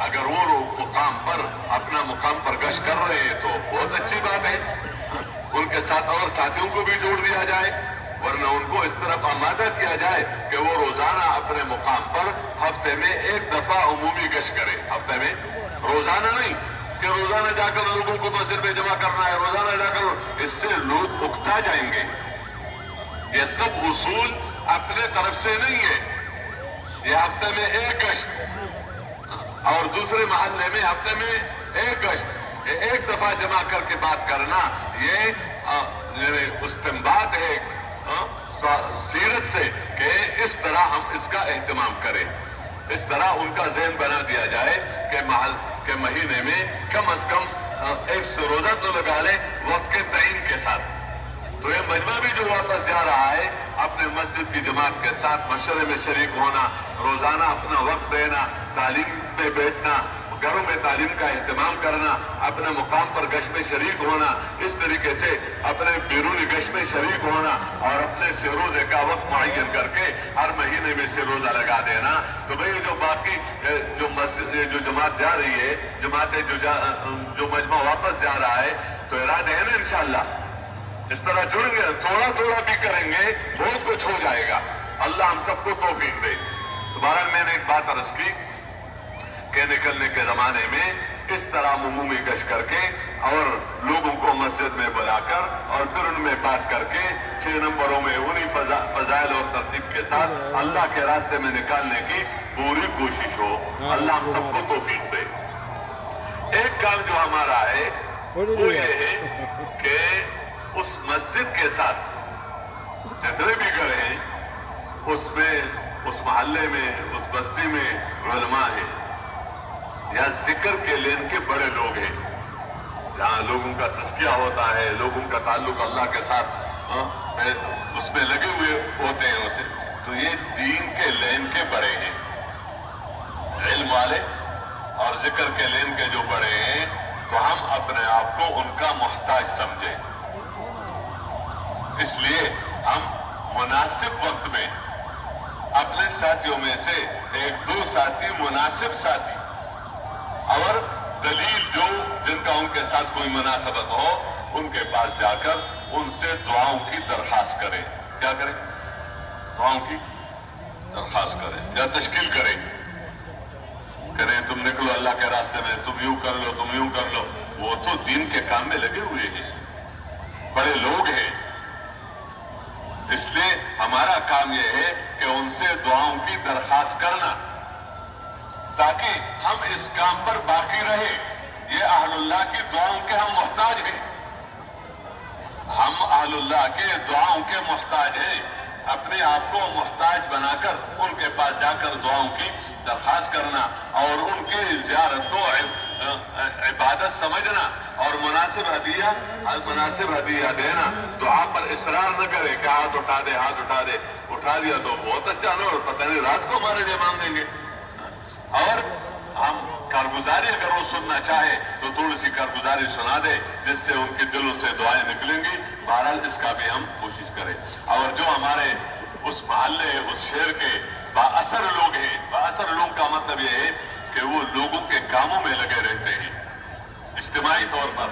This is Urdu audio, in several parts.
اگر وہ مقام پر اپنا مقام پر گشت کر رہے ہیں تو بہت اچھی بات ہے، ان کے ساتھ اور ساتھیوں کو بھی جوڑ دیا جائے، ورنہ ان کو اس طرف آمادہ کیا جائے کہ وہ روزانہ اپنے مقام پر ہفتے میں ایک دفعہ عمومی گشت کرے، ہفتے میں، روزانہ نہیں کہ روزانہ جا کر لوگوں کو مسجد میں جمع کرنا ہے، روزانہ جا کر، اس سے لوگ اکتا جائیں گے۔ یہ سب اصول اپنے طرف سے نہیں ہے، یہ ہفتے میں ایک گشت اور دوسرے محلے میں ہفتے میں ایک گشت، ایک دفعہ جمع کر کے بات کرنا، یہ استنباط ہے سیرت سے کہ اس طرح ہم اس کا اہتمام کریں، اس طرح ان کا ذہن بنا دیا جائے کہ مہینے میں کم از کم ایک روزہ تو لگا لیں وقت کے تعین کے ساتھ۔ تو یہ مجمع بھی جو واپس جا رہا ہے اپنے مسجد کی جماعت کے ساتھ مشورے میں شریک ہونا، روزانہ اپنا وقت دینا، تعلیم پہ بیٹھنا، گھروں میں تعلیم کا اہتمام کرنا، اپنے مقام پر گشت میں شریک ہونا، اس طریقے سے اپنے بیرونی گشت میں شریک ہونا اور اپنے سے روزے کا وقت معین کر کے ہر مہینے میں سے روزہ لگا دینا۔ تو بھئی جو باقی جو جماعت جا رہی ہے، جماعتیں جو مجمع واپس جا رہا ہے، تو ارادہ ہے نا انشاءاللہ اس طرح جڑیں گے، تھوڑا تھوڑا بھی کریں گے بہت کچھ ہو جائے گا، اللہ ہم سب کو توفیق دے۔ تو بہرحال میں نے ایک بات عرض کی کہ نکلنے کے زمانے میں اس طرح عمومی گشت کر کے اور لوگوں کو مسجد میں بلا کر اور پھر ان میں بات کر کے 6 نمبروں میں انہی فضائل اور ترتیب کے ساتھ اللہ کے راستے میں نکالنے کی پوری کوشش ہو، اللہ ہم سب کو توفیق دے۔ ایک کام جو ہمارا ہے وہ یہ ہے کہ اس مسجد کے ساتھ جتنے بھی گھر ہیں اس میں، اس محلے میں، اس بستی میں علماء ہیں یا ذکر کے لین کے بڑے لوگ ہیں، جہاں لوگوں کا تزکیہ ہوتا ہے، لوگوں کا تعلق اللہ کے ساتھ اس میں لگے ہوئے ہوتے ہیں اسے، تو یہ دین کے لین کے بڑے ہیں، علم والے اور ذکر کے لین کے جو بڑے ہیں، تو ہم اپنے آپ کو ان کا محتاج سمجھیں۔ اس لیے ہم مناسب وقت میں اپنے ساتھیوں میں سے ایک دو ساتھی، مناسب ساتھی اور دلیل جن کا ان کے ساتھ کوئی مناسبت ہو، ان کے پاس جا کر ان سے دعاؤں کی درخواست کریں۔ کیا کریں؟ دعاؤں کی درخواست کریں یا تشکیل کریں، تم نکلو اللہ کے راستے میں، تم یوں کر لو، تم یوں کر لو۔ وہ تو دین کے کام میں لگے ہوئے ہیں، بڑے لوگ ہیں، اس لیے ہمارا کام یہ ہے کہ ان سے دعاؤں کی درخواست کرنا تاکہ ہم اس کام پر باقی رہے۔ یہ اہل اللہ کی دعاؤں کے ہم محتاج ہیں، ہم اہل اللہ کے دعاؤں کے محتاج ہیں۔ اپنے آپ کو محتاج بنا کر ان کے پاس جا کر دعاؤں کی درخواست کرنا اور ان کے زیارت کو عبادت سمجھنا اور مناسب ہدیہ دینا۔ دعا پر اصرار نہ کرے کہ ہاتھ اٹھا دے، ہاتھ اٹھا دے، اٹھا دیا تو بہت اچھا نا، اور پتہ نہیں رات کو ہمارے لیے مانگیں گے۔ اور ہم کارگزاری اگر وہ سننا چاہے تو تھوڑی سی کارگزاری سنا دے جس سے ان کے دلوں سے دعائیں نکلیں گی۔ بہرحال اس کا بھی ہم کوشش کریں۔ اور جو ہمارے اس محلے، اس شہر کے بااثر لوگ ہیں، بااثر لوگ کا مطلب یہ ہے کہ وہ لوگوں کے کاموں میں لگے رہتے ہیں، اجتماعی طور پر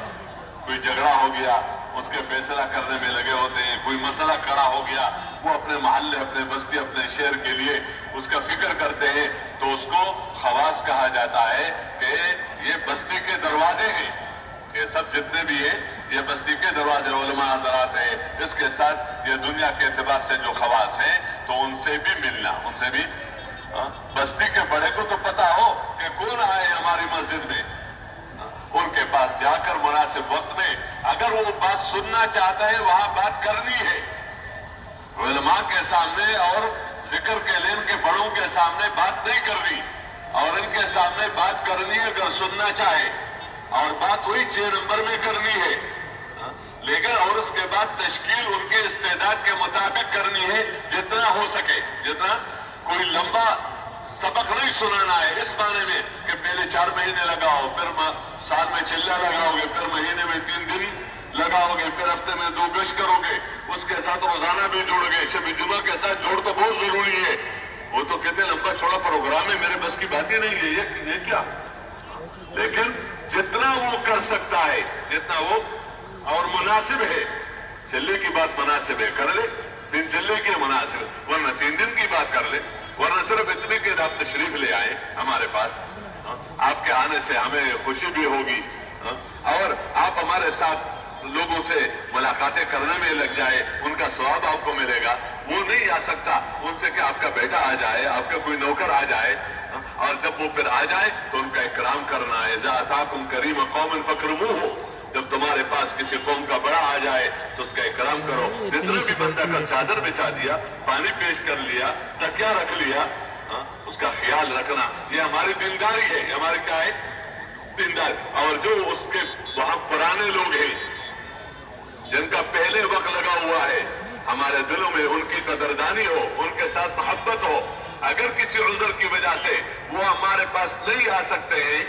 کوئی جھگڑا ہو گیا اس کے فیصلہ کرنے میں لگے ہوتے ہیں، کوئی مسئلہ کھڑا ہو گیا وہ اپنے محلے، اپنے بستی، اپنے شہر کے لیے اس کا فکر کرتے ہیں، تو اس کو خواص کہا جاتا ہے کہ یہ بستی کے دروازے ہیں، یہ سب جتنے بھی ہیں یہ بستی کے دروازے، علماء حضرات ہیں۔ اس کے ساتھ یہ دنیا کے اعتبار سے جو خواص ہیں تو ان سے بھی ملنا، ان سے بھی بستی کے بڑے کو تو پتا ہو کہ کون آئے ہماری مسجد میں، ان کے پاس جا کر مناسب وقت میں اگر وہ بات سننا چاہتا ہے وہاں بات کرنی ہے، علماء کے سامنے اور ذکر کے لین کے بڑوں کے سامنے بات نہیں کرنی، اور ان کے سامنے بات کرنی ہے اگر سننا چاہے، اور بات وہی 6 نمبر میں کرنی ہے، لیکن اور اس کے بعد تشکیل ان کے استعداد کے مطابق کرنی ہے جتنا ہو سکے، جتنا کوئی لمبا سبق نہیں سنانا ہے اس معنی میں کہ پہلے 4 مہینے لگاؤ، پھر سال میں چلہ لگاؤ گے، پھر مہینے میں 3 دن لگاؤ گے، پھر ہفتے میں 2 گشت کرو گے، اس کے ساتھ روزانہ بھی جوڑ گے، شب جمعہ کے ساتھ جوڑ تو بہت ضروری ہے۔ وہ تو کہتے ہیں لمبا چھوڑا پروگرام ہے، میرے بس کی بات ہی نہیں ہے، یہ کیا لیکن جتنا وہ کر سکتا ہے، جتنا وہ اور مناسب ہے، چلے کی بات مناسب ہے کر لے، 3 چلے کی مناسب ہے، ورنہ 3 دن کی بات کر لے، ورنہ صرف اتنے کہ آپ تشریف لے آئیں ہمارے پاس، آپ کے آنے سے ہمیں خوشی بھی ہوگی، اور آپ ہمارے ساتھ لوگوں سے ملاقاتیں کرنے میں لگ جائے، ان کا ثواب آپ کو ملے گا۔ وہ نہیں آ سکتا، ان سے کہ آپ کا بیٹا آ جائے، آپ کا کوئی نوکر آ جائے، اور جب وہ پھر آ جائے تو ان کا اکرام کرنا ہے۔ اذا اتاکم کریم قوم فاکرموہ، جب تمہارے پاس کسی قوم کا بڑا آ جائے تو اس کا اکرام کرو۔ جتنا بھی بندہ کا چادر بچھا دیا، پانی پیش کر لیا، تکیہ رکھ لیا، اس کا خیال رکھنا، یہ ہماری دینداری ہے، یہ ہماری کیا ہے؟ دینداری۔ اور جو اس کے وہاں پرانے لوگ ہیں جن کا پہلے وقت لگا ہوا ہے، ہمارے دلوں میں ان کی قدردانی ہو، ان کے ساتھ محبت ہو، اگر کسی عذر کی وجہ سے وہ ہمارے پاس نہیں آ سکتے ہیں،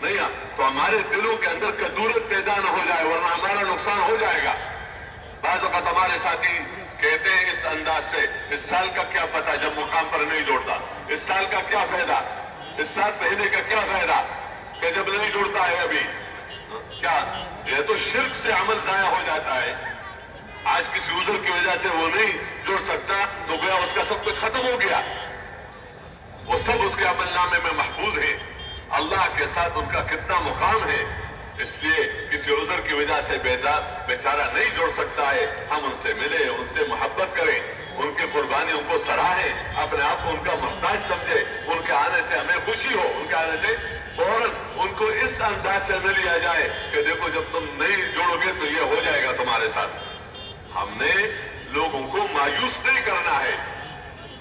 نہیں تو ہمارے دلوں کے اندر کدورت پیدا نہ ہو جائے، ورنہ ہمارا نقصان ہو جائے گا۔ بعض اوقات ہمارے ساتھی کہتے ہیں اس انداز سے، اس سال کا کیا پتہ جب مقام پر نہیں جوڑتا، اس سال کا کیا فائدہ، اس سال پہلے کا کیا فائدہ کہ جب نہیں جوڑتا ہے ابھی، کیا یہ تو شرک سے عمل ضائع ہو جاتا ہے۔ آج کسی عذر کی وجہ سے وہ نہیں جوڑ سکتا تو گویا اس کا سب کچھ ختم ہو گیا، وہ سب اس کے عمل نامے میں محفوظ ہے، اللہ کے ساتھ ان کا کتنا مقام ہے۔ اس لیے کسی عذر کی وجہ سے بیچارہ نہیں جوڑ سکتا ہے، ہم ان سے ملیں، ان سے محبت کریں، ان کی قربانیوں کو سراہیں، اپنے آپ کو ان کا محتاج سمجھے، ان کے آنے سے ہمیں خوشی ہو، ان کے آنے سے فوراً ان کو اس انداز سے نہ لیا جائے کہ دیکھو جب تم نہیں جوڑو گے تو یہ ہو جائے گا تمہارے ساتھ۔ ہم نے لوگوں کو مایوس نہیں کرنا ہے،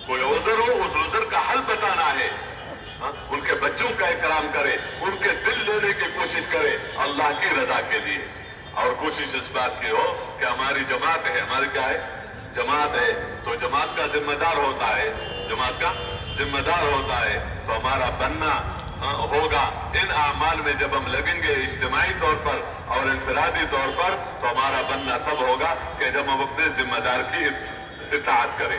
کوئی عذر ہو اس عذر کا حل بتانا ہے، ان کے بچوں کا اکرام کرے، ان کے دل لینے کی کوشش کرے اللہ کی رضا کے لیے، اور کوشش اس بات کی ہو کہ ہماری جماعت ہے، ہماری کیا ہے؟ جماعت ہے، تو جماعت کا ذمہ دار ہوتا ہے، جماعت کا ذمہ دار ہوتا ہے، تو ہمارا بننا ہوگا ان اعمال میں جب ہم لگیں گے اجتماعی طور پر اور انفرادی طور پر، تو ہمارا بننا تب ہوگا کہ جب ہم اپنے ذمہ دار کی اطاعت کریں۔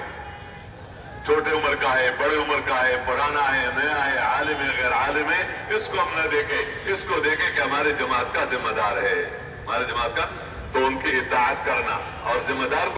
چھوٹے عمر کا ہے، بڑے عمر کا ہے، پرانا ہے، نیا ہے، عالم ہے، غیر عالم ہے، اس کو ہم نہ دیکھیں، اس کو دیکھیں کہ ہمارے جماعت کا ذمہ دار ہے، ہمارے جماعت کا، تو ان کی اطاعت کرنا اور ذمہ دار